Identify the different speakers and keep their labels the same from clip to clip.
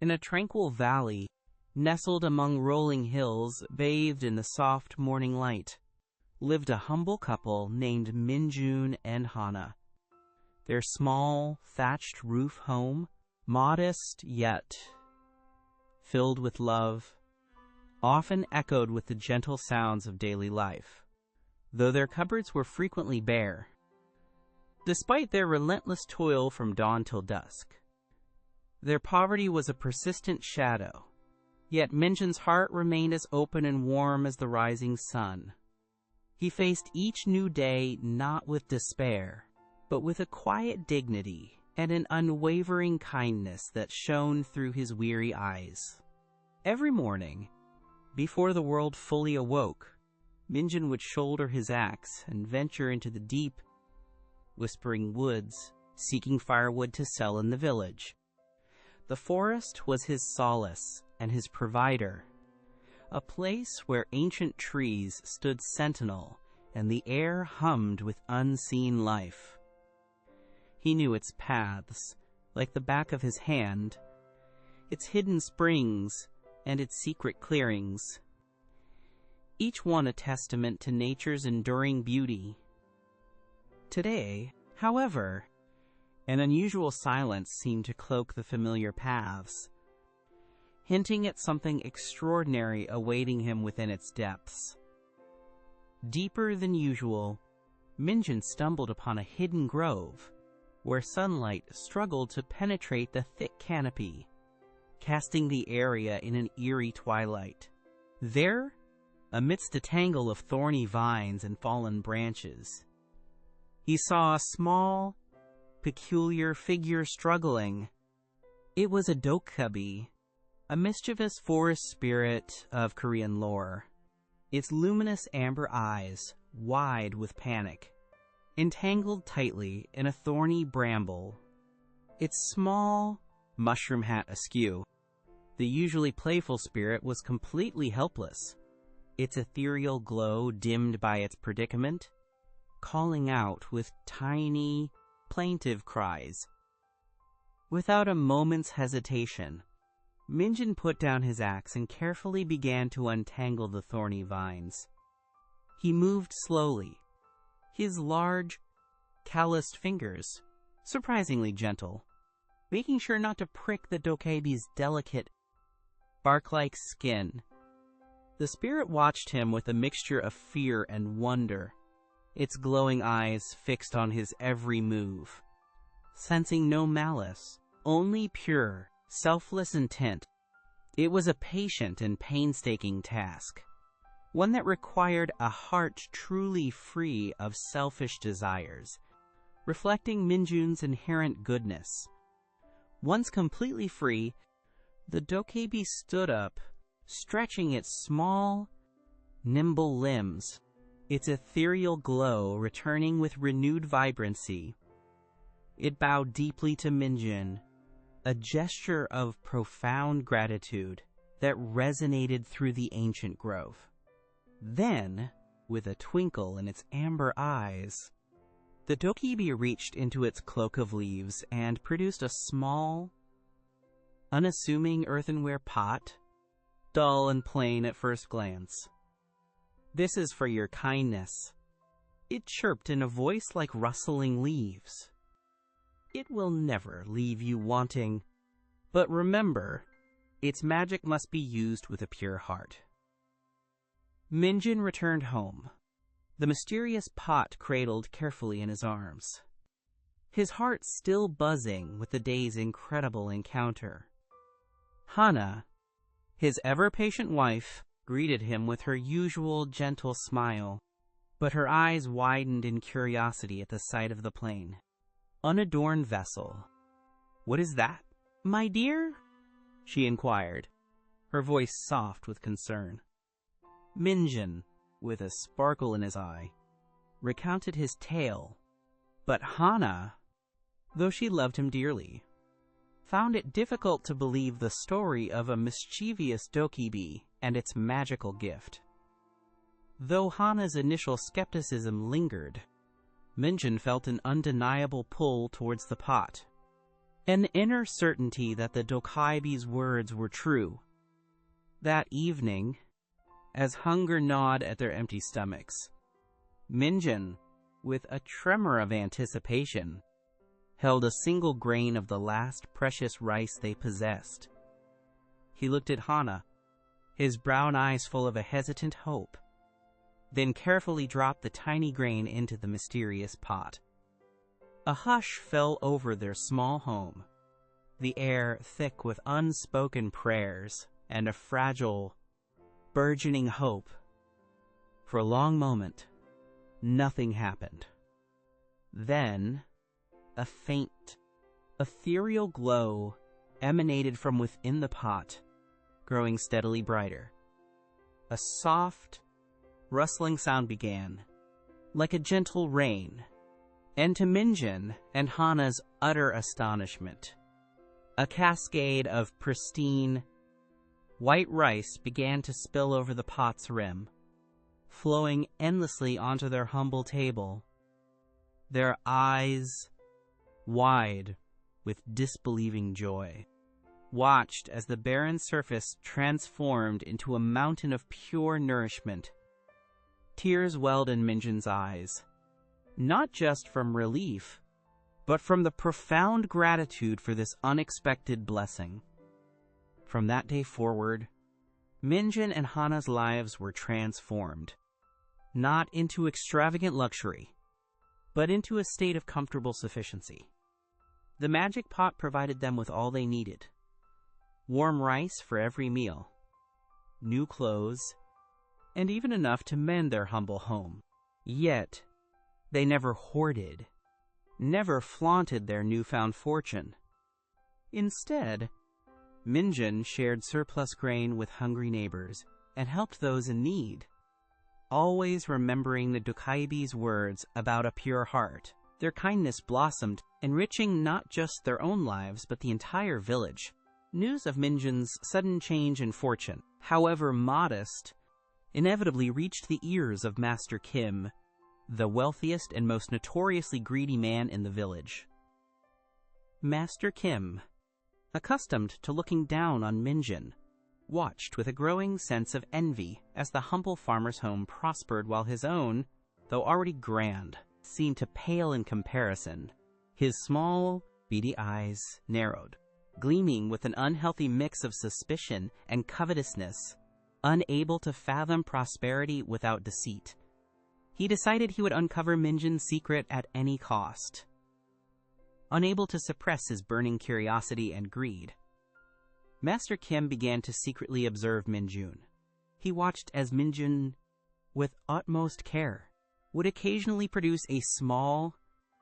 Speaker 1: In a tranquil valley, nestled among rolling hills, bathed in the soft morning light, lived a humble couple named Minjun and Hana. Their small, thatched roof home, modest yet filled with love, often echoed with the gentle sounds of daily life, though their cupboards were frequently bare. Despite their relentless toil from dawn till dusk, their poverty was a persistent shadow, yet Minjun's heart remained as open and warm as the rising sun. He faced each new day not with despair, but with a quiet dignity and an unwavering kindness that shone through his weary eyes. Every morning, before the world fully awoke, Minjun would shoulder his axe and venture into the deep, whispering woods, seeking firewood to sell in the village. The forest was his solace and his provider, a place where ancient trees stood sentinel and the air hummed with unseen life. He knew its paths like the back of his hand, its hidden springs and its secret clearings, each one a testament to nature's enduring beauty. Today, however, an unusual silence seemed to cloak the familiar paths, hinting at something extraordinary awaiting him within its depths. Deeper than usual, Minjun stumbled upon a hidden grove, where sunlight struggled to penetrate the thick canopy, casting the area in an eerie twilight. There, amidst a tangle of thorny vines and fallen branches, he saw a small, peculiar figure struggling. It was a DOKKAEBI, a mischievous forest spirit of Korean lore, its luminous amber eyes wide with panic, entangled tightly in a thorny bramble, its small mushroom hat askew. The usually playful spirit was completely helpless, its ethereal glow dimmed by its predicament, calling out with tiny, plaintive cries. Without a moment's hesitation, Minjun put down his axe and carefully began to untangle the thorny vines. He moved slowly, his large, calloused fingers surprisingly gentle, making sure not to prick the DOKKAEBI'S delicate, bark-like skin. The spirit watched him with a mixture of fear and wonder, its glowing eyes fixed on his every move, sensing no malice, only pure, selfless intent. It was a patient and painstaking task, one that required a heart truly free of selfish desires, reflecting Minjun's inherent goodness. Once completely free, the DOKKAEBI stood up, stretching its small, nimble limbs, its ethereal glow returning with renewed vibrancy. It bowed deeply to Minjun, a gesture of profound gratitude that resonated through the ancient grove. Then, with a twinkle in its amber eyes, the DOKKAEBI reached into its cloak of leaves and produced a small, unassuming earthenware pot, dull and plain at first glance. "This is for your kindness," it chirped in a voice like rustling leaves. "It will never leave you wanting, but remember, its magic must be used with a pure heart." Minjun returned home, the mysterious pot cradled carefully in his arms, his heart still buzzing with the day's incredible encounter. Hana, his ever-patient wife, greeted him with her usual gentle smile, but her eyes widened in curiosity at the sight of the plain, unadorned vessel. "What is that, my dear?" she inquired, her voice soft with concern. Minjun, with a sparkle in his eye, recounted his tale, but Hana, though she loved him dearly, found it difficult to believe the story of a mischievous DOKKAEBI and its magical gift. Though Hana's initial skepticism lingered, Minjun felt an undeniable pull towards the pot. An inner certainty that the DOKKAEBI'S words were true. That evening, as hunger gnawed at their empty stomachs, Minjin, with a tremor of anticipation, held a single grain of the last precious rice they possessed. He looked at Hana, his brown eyes full of a hesitant hope, then carefully dropped the tiny grain into the mysterious pot. A hush fell over their small home, the air thick with unspoken prayers and a fragile, burgeoning hope. For a long moment, nothing happened. Then, a faint, ethereal glow emanated from within the pot, growing steadily brighter. A soft, rustling sound began, like a gentle rain, and to Minjin and Hana's utter astonishment, a cascade of pristine, white rice began to spill over the pot's rim, flowing endlessly onto their humble table, their eyes wide with disbelieving joy, watched as the barren surface transformed into a mountain of pure nourishment. Tears welled in Minjin's eyes, not just from relief, but from the profound gratitude for this unexpected blessing. From that day forward, Minjin and Hana's lives were transformed, not into extravagant luxury, but into a state of comfortable sufficiency. The magic pot provided them with all they needed: warm rice for every meal, new clothes, and even enough to mend their humble home. Yet, they never hoarded, never flaunted their newfound fortune. Instead, Minjin shared surplus grain with hungry neighbors and helped those in need, always remembering the DOKKAEBI'S words about a pure heart. Their kindness blossomed, enriching not just their own lives but the entire village. News of Minjin's sudden change in fortune, however modest, inevitably reached the ears of Master Kim, the wealthiest and most notoriously greedy man in the village. Master Kim, accustomed to looking down on Minjin, watched with a growing sense of envy as the humble farmer's home prospered while his own, though already grand, seemed to pale in comparison. His small, beady eyes narrowed, gleaming with an unhealthy mix of suspicion and covetousness, unable to fathom prosperity without deceit. He decided he would uncover Minjin's secret at any cost. Unable to suppress his burning curiosity and greed, Master Kim began to secretly observe Minjin. He watched as Minjin, with utmost care, would occasionally produce a small,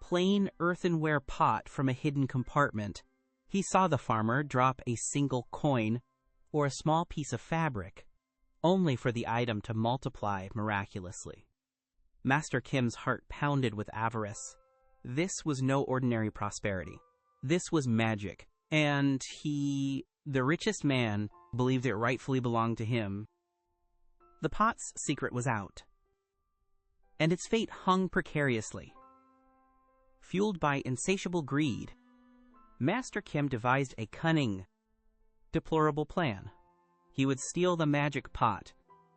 Speaker 1: plain earthenware pot from a hidden compartment. He saw the farmer drop a single coin or a small piece of fabric, only for the item to multiply miraculously. Master Kim's heart pounded with avarice. This was no ordinary prosperity. This was magic, and he, the richest man, believed it rightfully belonged to him. The pot's secret was out, and its fate hung precariously. Fueled by insatiable greed, Master Kim devised a cunning, deplorable plan. He would steal the magic pot.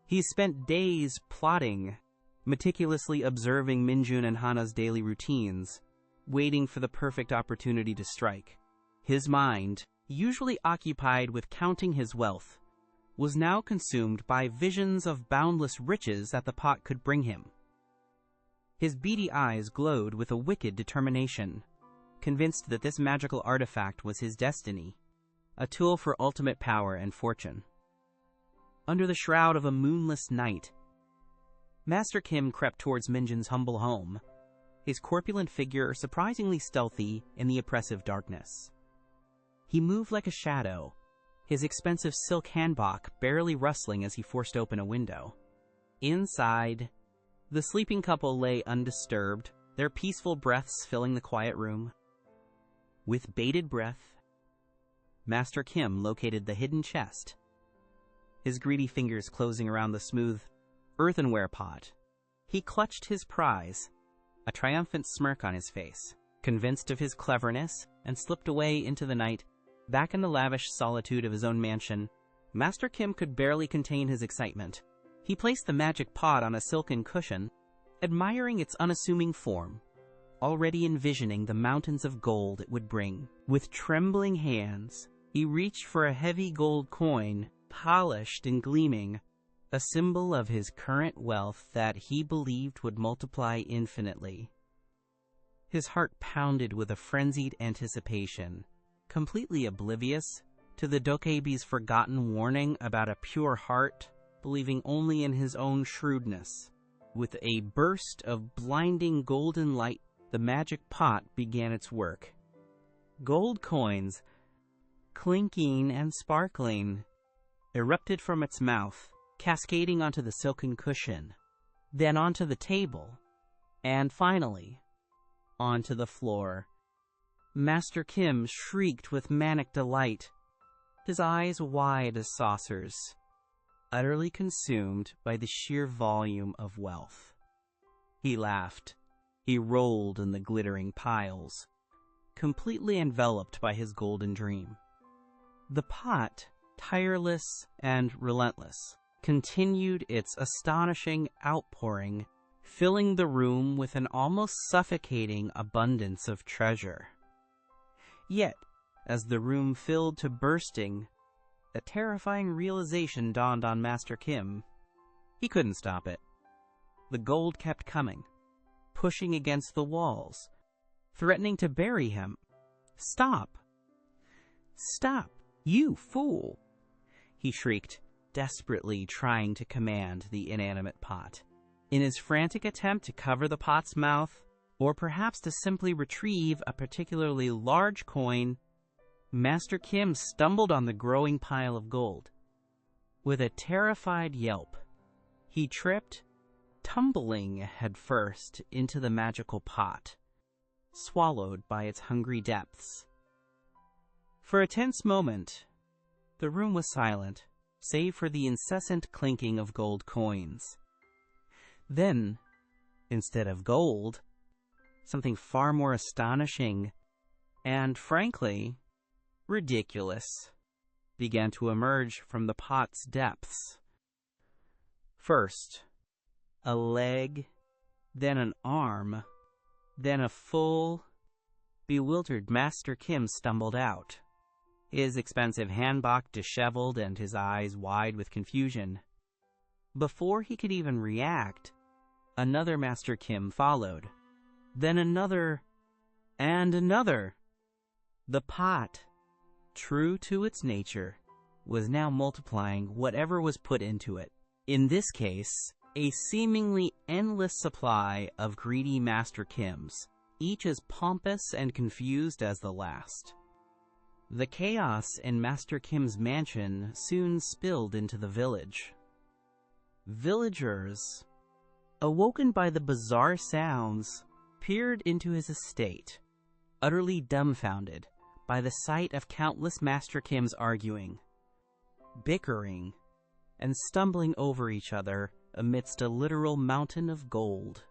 Speaker 1: He spent days plotting, meticulously observing Minjin and Hana's daily routines, waiting for the perfect opportunity to strike. His mind, usually occupied with counting his wealth, was now consumed by visions of boundless riches that the pot could bring him. His beady eyes glowed with a wicked determination, convinced that this magical artifact was his destiny, a tool for ultimate power and fortune. Under the shroud of a moonless night, Master Kim crept towards Minjin's humble home, his corpulent figure surprisingly stealthy in the oppressive darkness. He moved like a shadow, his expensive silk hanbok barely rustling as he forced open a window. Inside, the sleeping couple lay undisturbed, their peaceful breaths filling the quiet room. With bated breath, Master Kim located the hidden chest, his greedy fingers closing around the smooth earthenware pot. He clutched his prize, a triumphant smirk on his face. convinced of his cleverness, and slipped away into the night. Back in the lavish solitude of his own mansion, Master Kim could barely contain his excitement. He placed the magic pot on a silken cushion, admiring its unassuming form, already envisioning the mountains of gold it would bring. With trembling hands, he reached for a heavy gold coin, polished and gleaming, a symbol of his current wealth that he believed would multiply infinitely. His heart pounded with a frenzied anticipation, completely oblivious to the DOKKAEBI'S forgotten warning about a pure heart, believing only in his own shrewdness. With a burst of blinding golden light, the magic pot began its work. Gold coins, clinking and sparkling, erupted from its mouth, cascading onto the silken cushion, then onto the table, and finally, onto the floor. Master Kim shrieked with manic delight, his eyes wide as saucers, utterly consumed by the sheer volume of wealth. He laughed. He rolled in the glittering piles, completely enveloped by his golden dream. The pot, tireless and relentless, continued its astonishing outpouring, filling the room with an almost suffocating abundance of treasure. Yet, as the room filled to bursting, a terrifying realization dawned on Master Kim. He couldn't stop it. The gold kept coming, pushing against the walls, threatening to bury him. "Stop! Stop, you fool!" he shrieked, desperately trying to command the inanimate pot. In his frantic attempt to cover the pot's mouth, or perhaps to simply retrieve a particularly large coin, Master Kim stumbled on the growing pile of gold. With a terrified yelp, he tripped, tumbling headfirst into the magical pot, swallowed by its hungry depths. For a tense moment, the room was silent, save for the incessant clinking of gold coins. Then, instead of gold, something far more astonishing and, frankly, ridiculous began to emerge from the pot's depths. First, a leg, then an arm, then a full, bewildered Master Kim stumbled out, his expensive hanbok disheveled and his eyes wide with confusion. Before he could even react, another Master Kim followed, then another, and another. The pot, true to its nature, was now multiplying whatever was put into it. In this case, a seemingly endless supply of greedy Master Kims, each as pompous and confused as the last. The chaos in Master Kim's mansion soon spilled into the village. Villagers, awoken by the bizarre sounds, peered into his estate, utterly dumbfounded by the sight of countless Master Kims arguing, bickering, and stumbling over each other amidst a literal mountain of gold.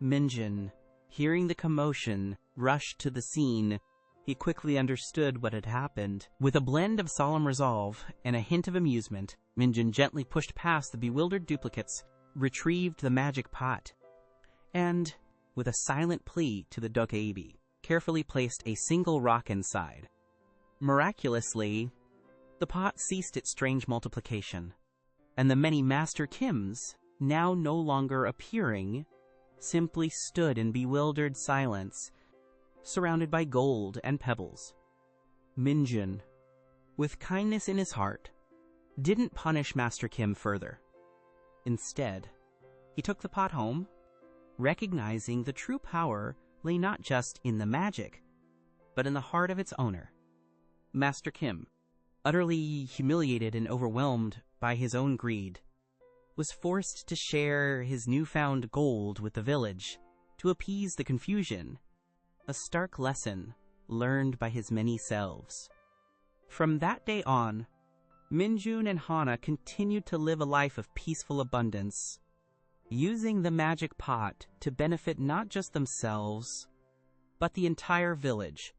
Speaker 1: Minjin, hearing the commotion, rushed to the scene. He quickly understood what had happened. With a blend of solemn resolve and a hint of amusement, Minjin gently pushed past the bewildered duplicates, retrieved the magic pot, and, with a silent plea to the DOKKAEBI, carefully placed a single rock inside. Miraculously, the pot ceased its strange multiplication, and the many Master Kims, now no longer appearing, simply stood in bewildered silence, surrounded by gold and pebbles. Minjin, with kindness in his heart, didn't punish Master Kim further. Instead, he took the pot home, recognizing the true power lay not just in the magic, but in the heart of its owner. Master Kim, utterly humiliated and overwhelmed by his own greed, was forced to share his newfound gold with the village to appease the confusion, a stark lesson learned by his many selves. From that day on, Minjun and Hana continued to live a life of peaceful abundance, using the magic pot to benefit not just themselves, but the entire village.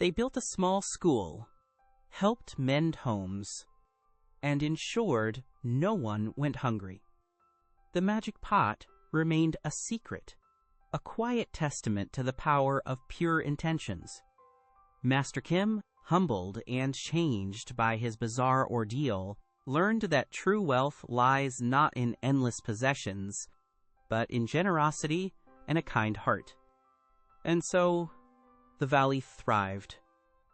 Speaker 1: They built a small school, helped mend homes, and ensured no one went hungry. The magic pot remained a secret, a quiet testament to the power of pure intentions. Master Kim, humbled and changed by his bizarre ordeal, learned that true wealth lies not in endless possessions, but in generosity and a kind heart. And so, the valley thrived,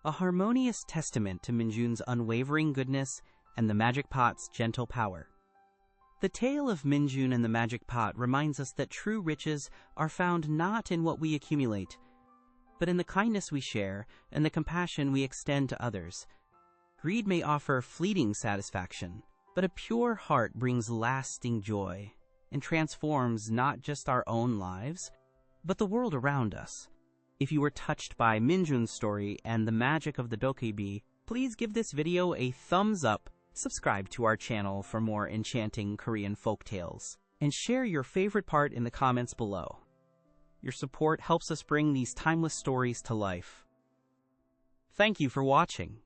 Speaker 1: a harmonious testament to Minjun's unwavering goodness and the magic pot's gentle power. The tale of Minjun and the magic pot reminds us that true riches are found not in what we accumulate, but in the kindness we share and the compassion we extend to others. Greed may offer fleeting satisfaction, but a pure heart brings lasting joy and transforms not just our own lives, but the world around us. If you were touched by Minjun's story and the magic of the DOKKAEBI, please give this video a thumbs up, subscribe to our channel for more enchanting Korean folktales, and share your favorite part in the comments below. Your support helps us bring these timeless stories to life. Thank you for watching.